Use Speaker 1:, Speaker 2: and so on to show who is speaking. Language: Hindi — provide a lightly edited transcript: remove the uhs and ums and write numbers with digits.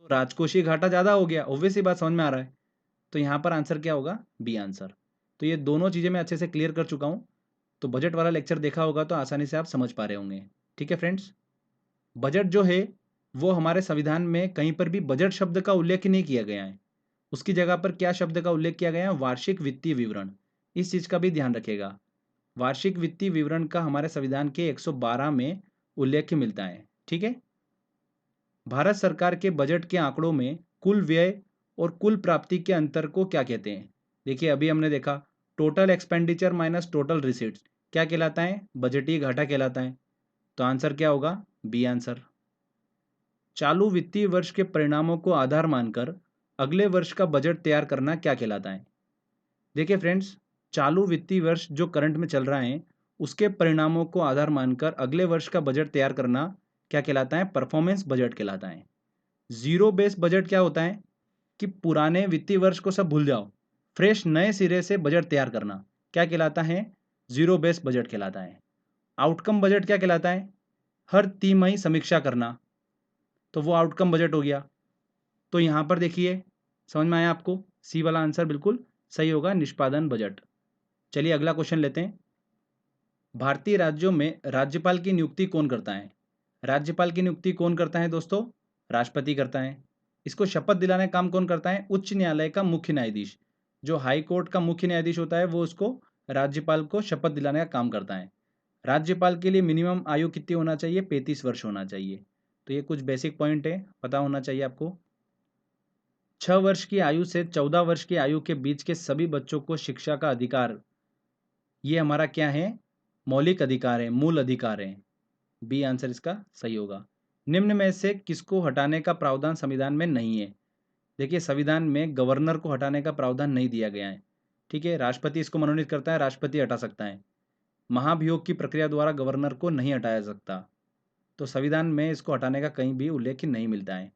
Speaker 1: तो राजकोषीय घाटा ज़्यादा हो गया, ऑब्वियस सी बात, समझ में आ रहा है। तो यहाँ पर आंसर क्या होगा? B answer. तो ये दोनों चीज़ें मैं अच्छे से क्लियर कर चुका हूँ। तो बजट वाला लेक्चर देखा होगा तो आसानी से आप समझ पा रहे होंगे। ठीक है फ्रेंड्स? बजट जो है वो हमारे संविधान में कहीं पर भी बजट शब्द का उल्लेख नहीं किया गया है। उसकी जगह पर क्या शब्द का उल्लेख किया गया है? वार्षिक वित्तीय विवरण। इस चीज़ का भी ध्यान रखिएगा। वार्षिक वित्तीय विवरण का हमारे संविधान के 112 में उल्लेख मिलता है। ठीक है? भारत सरकार के बजट के आंकड़ों में कुल व्यय और कुल प्राप्ति के अंतर को क्या कहते हैं? देखिए अभी हमने देखा total expenditure minus total receipts क्या कहलाता है? बजटीय घाटा कहलाता है। तो आंसर क्या होगा? B answer. चालू वित्तीय वर्ष के परिणामों को आधार मानकर अगले वर्ष का बजट तैयार करना क्या कहलाता है? देखिए फ्रेंड्स, चालू वित्तीय वर्ष जो करंट में चल रहा है उसके परिणामों को आधार मानकर अगले वर्ष का बजट तैयार करना क्या कहलाता है? परफॉर्मेंस बजट कहलाता है। जीरो बेस बजट क्या होता है? कि पुराने वित्तीय वर्ष को सब भूल जाओ, फ्रेश नए सिरे से बजट तैयार करना क्या कहलाता है? जीरो बेस बजट कहलाता है। आउटकम बजट क्या कहलाता है? हर तिमाही समीक्षा करना, तो वो आउटकम बजट हो गया। तो यहाँ पर देखिए, समझ में आया आपको? सी वाला आंसर बिल्कुल सही होगा, निष्पादन बजट। चलिए अगला क्वेश्चन लेते हैं। भारतीय राज्यों में राज्यपाल की नियुक्ति कौन करता है? राज्यपाल की नियुक्ति कौन करता है दोस्तों? राष्ट्रपति करता है। इसको शपथ दिलाने का काम कौन करता है? उच्च न्यायालय का मुख्य न्यायाधीश। जो हाई कोर्ट का मुख्य न्यायाधीश होता है वो उसको राज्यपाल को शपथ दिलाने का काम करता है। राज्यपाल के लिए मिनिमम आयु कितनी होना चाहिए? 35 वर्ष होना चाहिए। तो ये कुछ बेसिक पॉइंट है, पता होना चाहिए आपको। 6 वर्ष की आयु से 14 वर्ष की आयु के बीच के सभी बच्चों को शिक्षा का अधिकार, ये हमारा क्या है? मौलिक अधिकार है, मूल अधिकार है। बी आंसर इसका सही होगा। निम्न में से किसको हटाने का प्रावधान संविधान में नहीं है? देखिए संविधान में गवर्नर को हटाने का प्रावधान नहीं दिया गया है। ठीक है, राष्ट्रपति इसको मनोनीत करता है, राष्ट्रपति हटा सकता है। महाभियोग की प्रक्रिया द्वारा गवर्नर को नहीं हटाया जा सकता। तो संविधान में इसको हटाने का कहीं भी उल्लेख नहीं मिलता है।